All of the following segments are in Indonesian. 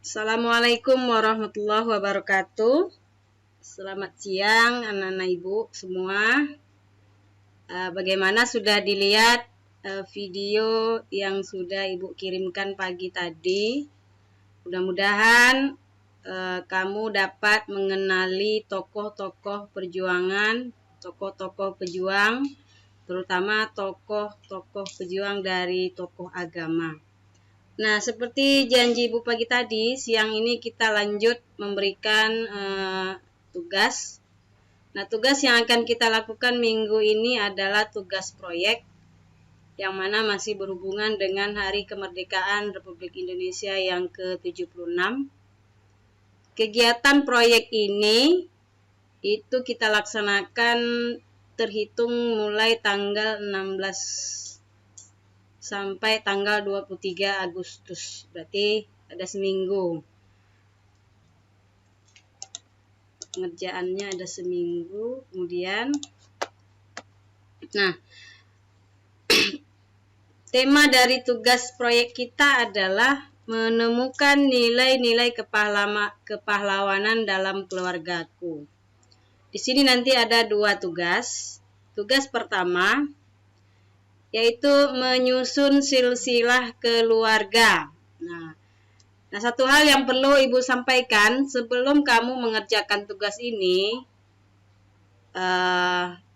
Assalamualaikum warahmatullahi wabarakatuh. Selamat siang anak-anak ibu semua. Bagaimana sudah dilihat video yang sudah ibu kirimkan pagi tadi? Mudah-mudahan kamu dapat mengenali tokoh-tokoh perjuangan, tokoh-tokoh pejuang, terutama tokoh-tokoh pejuang dari tokoh agama. Nah, seperti janji Ibu pagi tadi, siang ini kita lanjut memberikan tugas. Nah, tugas yang akan kita lakukan minggu ini adalah tugas proyek, yang mana masih berhubungan dengan Hari Kemerdekaan Republik Indonesia yang ke-76. Kegiatan proyek ini itu kita laksanakan terhitung mulai tanggal 16 sampai tanggal 23 Agustus, berarti ada seminggu. Pengerjaannya ada seminggu, kemudian tema dari tugas proyek kita adalah menemukan nilai-nilai kepahlawanan dalam keluargaku. Di sini nanti ada dua tugas. Tugas pertama yaitu menyusun silsilah keluarga. Nah, satu hal yang perlu Ibu sampaikan sebelum kamu mengerjakan tugas ini,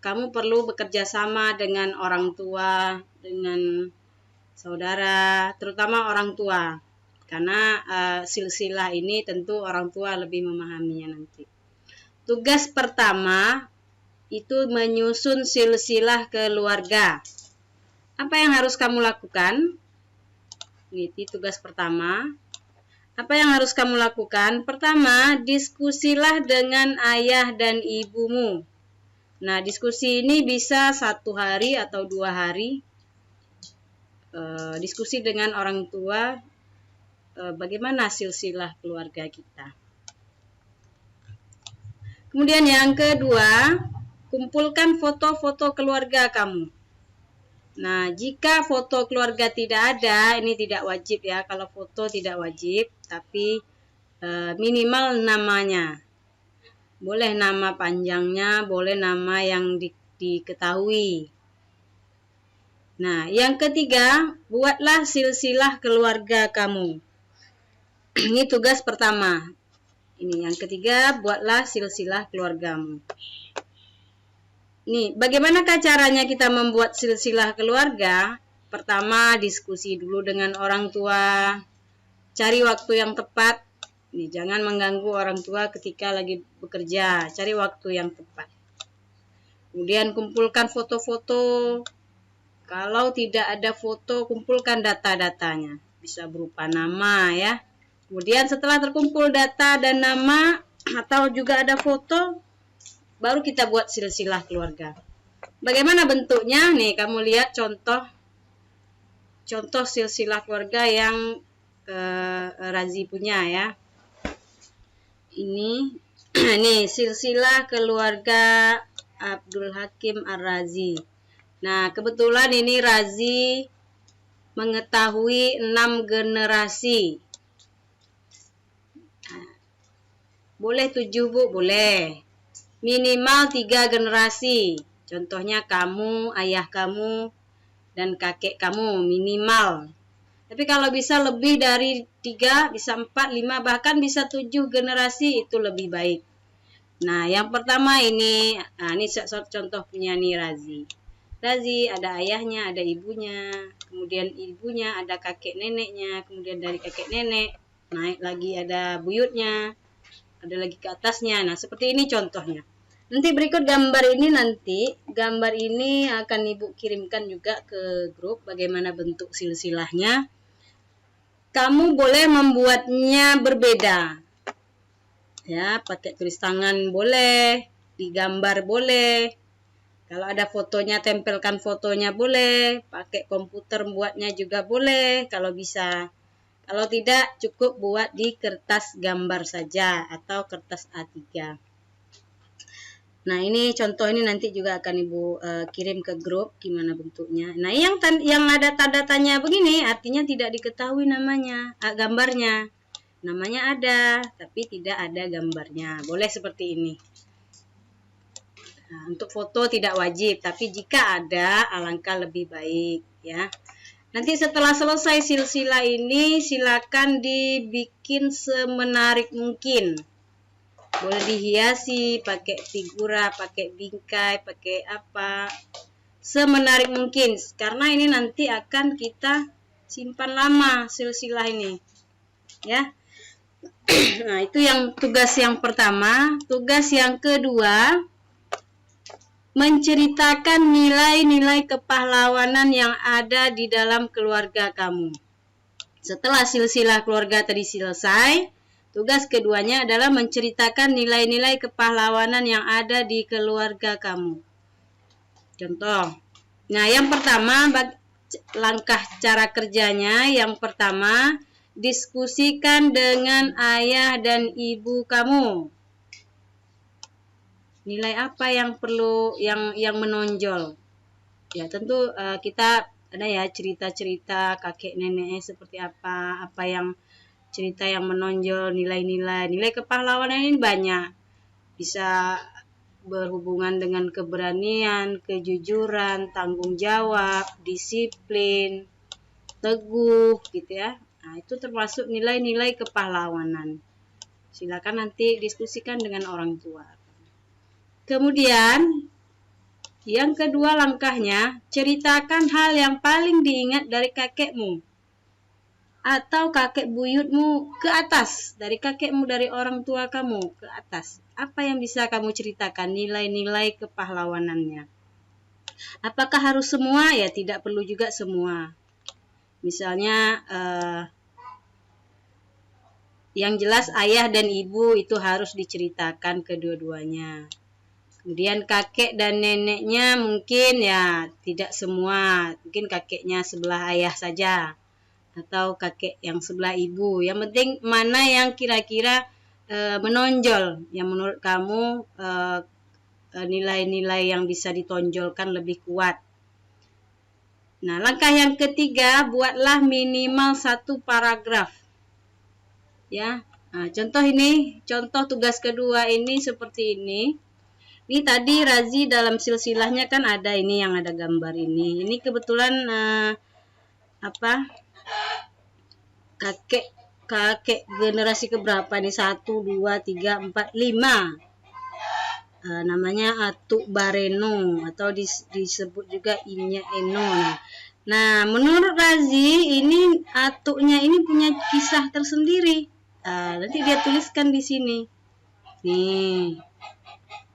kamu perlu bekerja sama dengan orang tua, dengan saudara, terutama orang tua, karena silsilah ini tentu orang tua lebih memahaminya nanti. Tugas pertama itu menyusun silsilah keluarga. Apa yang harus kamu lakukan? Ini tugas pertama. Apa yang harus kamu lakukan? Pertama, diskusilah dengan ayah dan ibumu. Nah, diskusi ini bisa 1 hari atau 2 hari. Diskusi dengan orang tua, bagaimana silsilah keluarga kita. Kemudian yang kedua, kumpulkan foto-foto keluarga kamu. Nah, jika foto keluarga tidak ada, ini tidak wajib ya. Kalau foto tidak wajib, tapi minimal namanya. Boleh nama panjangnya, boleh nama yang diketahui. Nah, yang ketiga, buatlah silsilah keluarga kamu. Ini tugas pertama. Ini yang ketiga, buatlah silsilah keluargamu. Nih, bagaimanakah caranya kita membuat silsilah keluarga? Pertama, diskusi dulu dengan orang tua. Cari waktu yang tepat. Nih, jangan mengganggu orang tua ketika lagi bekerja. Cari waktu yang tepat. Kemudian kumpulkan foto-foto. Kalau tidak ada foto, kumpulkan data-datanya. Bisa berupa nama ya. Kemudian setelah terkumpul data dan nama atau juga ada foto, baru kita buat silsilah keluarga. Bagaimana bentuknya? Nih, kamu lihat contoh silsilah keluarga yang Razi punya ya. Ini silsilah keluarga Abdul Hakim Ar-Razi. Nah, kebetulan ini Razi mengetahui 6 generasi. Boleh 7, Bu? Boleh. Minimal 3 generasi. Contohnya kamu, ayah kamu, dan kakek kamu minimal. Tapi kalau bisa lebih dari 3, bisa 4, 5, bahkan bisa 7 generasi, itu lebih baik. Nah, yang pertama ini contoh punya nih Razi. Razi ada ayahnya, ada ibunya, kemudian ibunya ada kakek neneknya, kemudian dari kakek nenek naik lagi ada buyutnya, ada lagi ke atasnya. Nah, seperti ini contohnya. Nanti berikut gambar ini akan Ibu kirimkan juga ke grup bagaimana bentuk silsilahnya. Kamu boleh membuatnya berbeda. Ya, pakai tulis tangan boleh, digambar boleh. Kalau ada fotonya, tempelkan fotonya boleh, pakai komputer buatnya juga boleh kalau bisa. Kalau tidak, cukup buat di kertas gambar saja atau kertas A3. Nah, ini contoh ini nanti juga akan Ibu kirim ke grup gimana bentuknya. Nah, yang ada tanda tanya begini artinya tidak diketahui namanya, gambarnya. Namanya ada, tapi tidak ada gambarnya. Boleh seperti ini. Nah, untuk foto tidak wajib, tapi jika ada, alangkah lebih baik ya. Nanti setelah selesai silsilah ini, silakan dibikin semenarik mungkin. Boleh dihiasi, pakai figura, pakai bingkai, pakai apa, semenarik mungkin. Karena ini nanti akan kita simpan lama silsilah ini, ya. Nah, itu yang tugas yang pertama. Tugas yang kedua, menceritakan nilai-nilai kepahlawanan yang ada di dalam keluarga kamu. Setelah silsilah keluarga tadi selesai, tugas keduanya adalah menceritakan nilai-nilai kepahlawanan yang ada di keluarga kamu. Contoh. Nah, yang pertama, langkah cara kerjanya, yang pertama, diskusikan dengan ayah dan ibu kamu. Nilai apa yang perlu, yang menonjol? Ya, tentu kita ada ya cerita-cerita kakek neneknya seperti apa yang cerita yang menonjol, nilai-nilai kepahlawanan ini banyak. Bisa berhubungan dengan keberanian, kejujuran, tanggung jawab, disiplin, teguh gitu ya. Nah, itu termasuk nilai-nilai kepahlawanan. Silakan nanti diskusikan dengan orang tua. Kemudian, yang kedua langkahnya, ceritakan hal yang paling diingat dari kakekmu atau kakek buyutmu ke atas, dari kakekmu, dari orang tua kamu ke atas. Apa yang bisa kamu ceritakan, nilai-nilai kepahlawanannya? Apakah harus semua? Ya, tidak perlu juga semua. Misalnya, yang jelas ayah dan ibu itu harus diceritakan kedua-duanya. Kemudian kakek dan neneknya mungkin ya tidak semua, mungkin kakeknya sebelah ayah saja atau kakek yang sebelah ibu. Yang penting mana yang kira-kira menonjol, yang menurut kamu nilai-nilai yang bisa ditonjolkan lebih kuat. Nah, langkah yang ketiga, buatlah minimal 1 paragraf. Ya, nah, contoh tugas kedua ini seperti ini. Ini tadi Razi dalam silsilahnya kan ada ini yang ada gambar ini. Ini kebetulan kakek generasi keberapa nih? 1, 2, 3, 4, 5. Namanya Atuk Bareno atau disebut juga Inya Eno. Nah, menurut Razi ini atuknya ini punya kisah tersendiri. Nanti dia tuliskan di sini. Nih.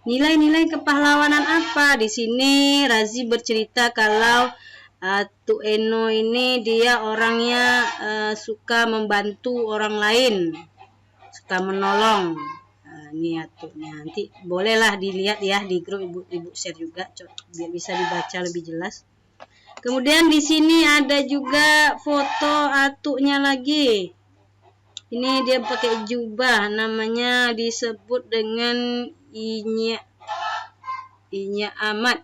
Nilai-nilai kepahlawanan apa? Di sini Razi bercerita kalau Atuk Eno ini dia orangnya suka membantu orang lain, suka menolong. Ini atuknya. Nanti bolehlah dilihat ya di grup, ibu share juga biar bisa dibaca lebih jelas. Kemudian di sini ada juga foto atuknya lagi. Ini dia pakai jubah, namanya disebut dengan Inya Ahmad.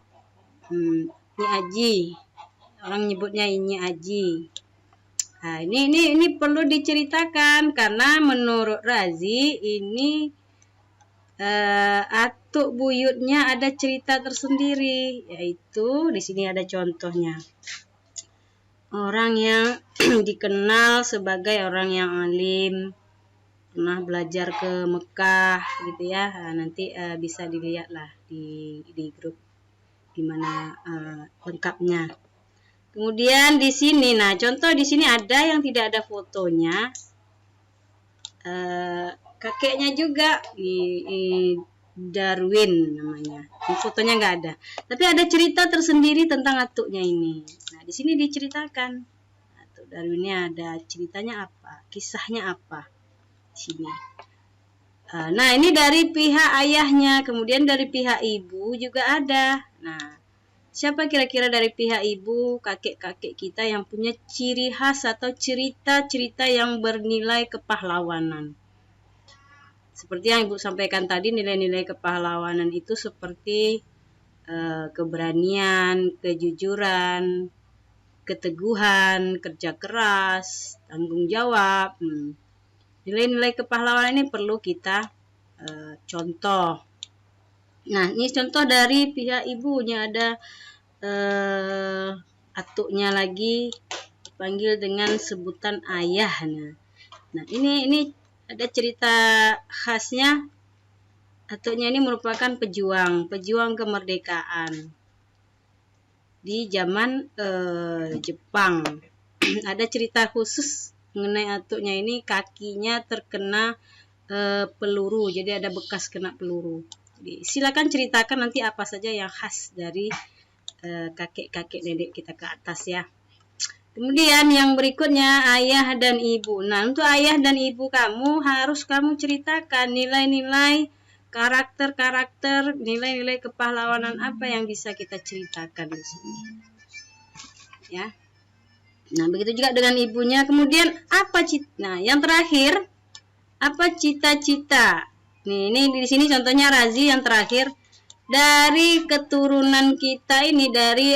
Ini Aji. Orang nyebutnya Inya Aji. Nah, ini perlu diceritakan karena menurut Razi ini atuk buyutnya ada cerita tersendiri, yaitu di sini ada contohnya. Orang yang dikenal sebagai orang yang alim, pernah belajar ke Mekah gitu ya. Nanti bisa dilihat lah di grup gimana lengkapnya. Kemudian di sini, nah contoh di sini ada yang tidak ada fotonya, kakeknya juga, Darwin namanya. Di fotonya nggak ada, tapi ada cerita tersendiri tentang atuknya ini. Nah di sini diceritakan atuk Darwinnya ada ceritanya apa, kisahnya apa di sini. Nah ini dari pihak ayahnya, kemudian dari pihak ibu juga ada. Nah siapa kira-kira dari pihak ibu, kakek-kakek kita yang punya ciri khas atau cerita-cerita yang bernilai kepahlawanan? Seperti yang Ibu sampaikan tadi, nilai-nilai kepahlawanan itu seperti keberanian, kejujuran, keteguhan, kerja keras, tanggung jawab. Nilai-nilai kepahlawanan ini perlu kita contoh. Nah, ini contoh dari pihak ibunya, ada atuknya lagi dipanggil dengan sebutan ayahnya. Nah, ini ada cerita khasnya. Atuknya ini merupakan pejuang kemerdekaan di zaman Jepang. Ada cerita khusus mengenai atuknya ini, kakinya terkena peluru, jadi ada bekas kena peluru. Jadi, silakan ceritakan nanti apa saja yang khas dari kakek-kakek nenek kita ke atas ya. Kemudian yang berikutnya, ayah dan ibu. Nah, untuk ayah dan ibu kamu harus kamu ceritakan nilai-nilai karakter-karakter, nilai-nilai kepahlawanan apa yang bisa kita ceritakan di sini. Ya. Nah, begitu juga dengan ibunya. Kemudian nah, yang terakhir, apa cita-cita? Nih, ini di sini contohnya Razi yang terakhir. Dari keturunan kita ini, dari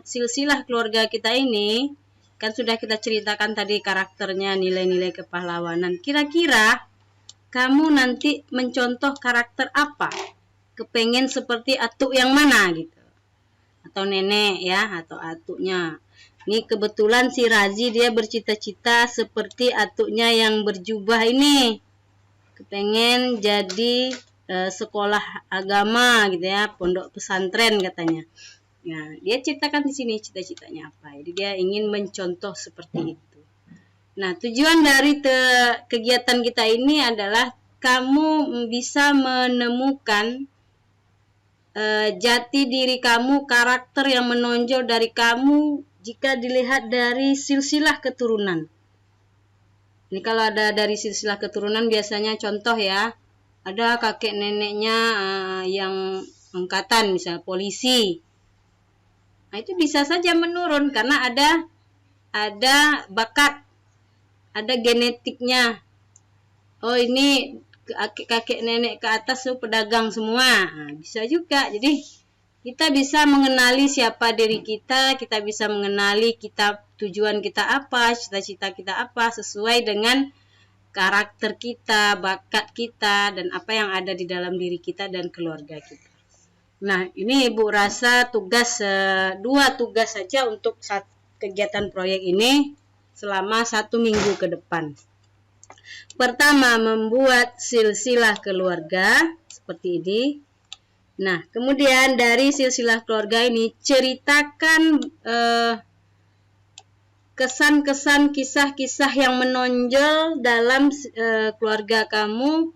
silsilah keluarga kita ini, kan sudah kita ceritakan tadi karakternya, nilai-nilai kepahlawanan. Kira-kira kamu nanti mencontoh karakter apa? Kepengen seperti atuk yang mana gitu? Atau nenek ya, atau atuknya. Ini kebetulan si Razi dia bercita-cita seperti atuknya yang berjubah ini. Kepengen jadi sekolah agama gitu ya, pondok pesantren katanya. Nah, dia ceritakan di sini cita-citanya apa. Jadi dia ingin mencontoh seperti itu. Nah, tujuan dari kegiatan kita ini adalah kamu bisa menemukan jati diri kamu, karakter yang menonjol dari kamu jika dilihat dari silsilah keturunan. Ini kalau ada dari silsilah keturunan biasanya contoh ya, ada kakek neneknya yang angkatan misalnya polisi. Nah, itu bisa saja menurun karena ada bakat, ada genetiknya. Oh, ini kakek nenek ke atas tuh pedagang semua. Nah, bisa juga. Jadi kita bisa mengenali siapa diri kita bisa mengenali tujuan kita apa, cita-cita kita apa, sesuai dengan karakter kita, bakat kita, dan apa yang ada di dalam diri kita dan keluarga kita. Nah, ini Ibu rasa dua tugas saja untuk kegiatan proyek ini selama 1 minggu ke depan. Pertama, membuat silsilah keluarga seperti ini. Nah, kemudian dari silsilah keluarga ini ceritakan kesan-kesan, kisah-kisah yang menonjol dalam keluarga kamu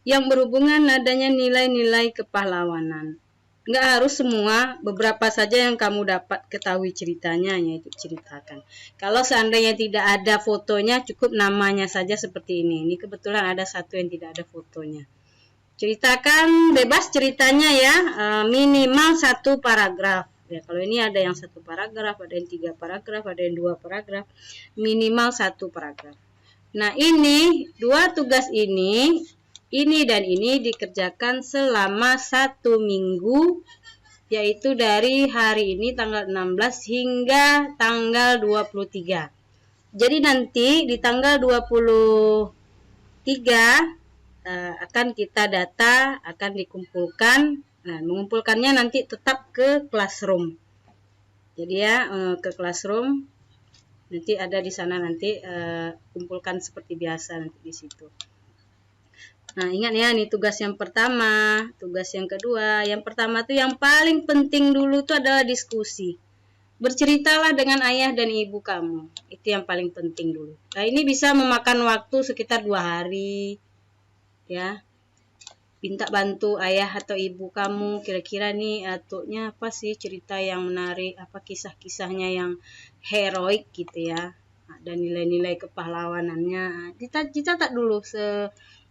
yang berhubungan adanya nilai-nilai kepahlawanan. Nggak harus semua, beberapa saja yang kamu dapat ketahui ceritanya, yaitu ceritakan. Kalau seandainya tidak ada fotonya, cukup namanya saja seperti ini. Ini kebetulan ada satu yang tidak ada fotonya. Ceritakan bebas ceritanya ya, minimal 1 paragraf. Ya, kalau ini ada yang 1 paragraf, ada yang 3 paragraf, ada yang 2 paragraf, minimal 1 paragraf. Nah, ini 2 tugas ini dan ini dikerjakan selama 1 minggu, yaitu dari hari ini tanggal 16 hingga tanggal 23. Jadi nanti di tanggal 23 akan kita data, akan dikumpulkan. Nah, mengumpulkannya nanti tetap ke classroom. Jadi ya, ke classroom. Nanti ada di sana, nanti kumpulkan seperti biasa nanti di situ. Nah, ingat ya, ini tugas yang pertama, tugas yang kedua. Yang pertama tuh yang paling penting dulu tuh adalah diskusi. Berceritalah dengan ayah dan ibu kamu. Itu yang paling penting dulu. Nah, ini bisa memakan waktu sekitar 2 hari. Ya. Minta bantu ayah atau ibu kamu, kira-kira nih atuknya apa sih cerita yang menarik, apa kisah-kisahnya yang heroik gitu ya, dan nilai-nilai kepahlawanannya. Dicatat dulu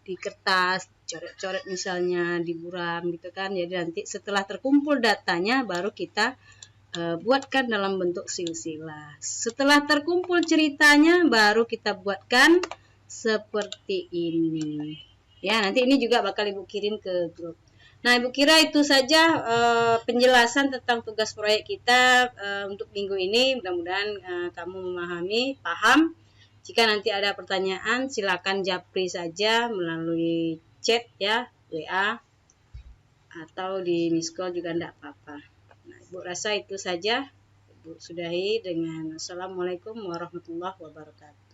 di kertas, coret-coret misalnya di buram gitu kan. Jadi nanti setelah terkumpul datanya baru kita buatkan dalam bentuk silsilah. Setelah terkumpul ceritanya baru kita buatkan seperti ini. Ya, nanti ini juga bakal Ibu kirim ke grup. Nah, Ibu kira itu saja penjelasan tentang tugas proyek kita untuk minggu ini. Mudah-mudahan kamu paham. Jika nanti ada pertanyaan, silakan japri saja melalui chat ya, WA, atau di miss call juga enggak apa-apa. Nah, Ibu rasa itu saja. Ibu sudahi dengan Assalamualaikum warahmatullahi wabarakatuh.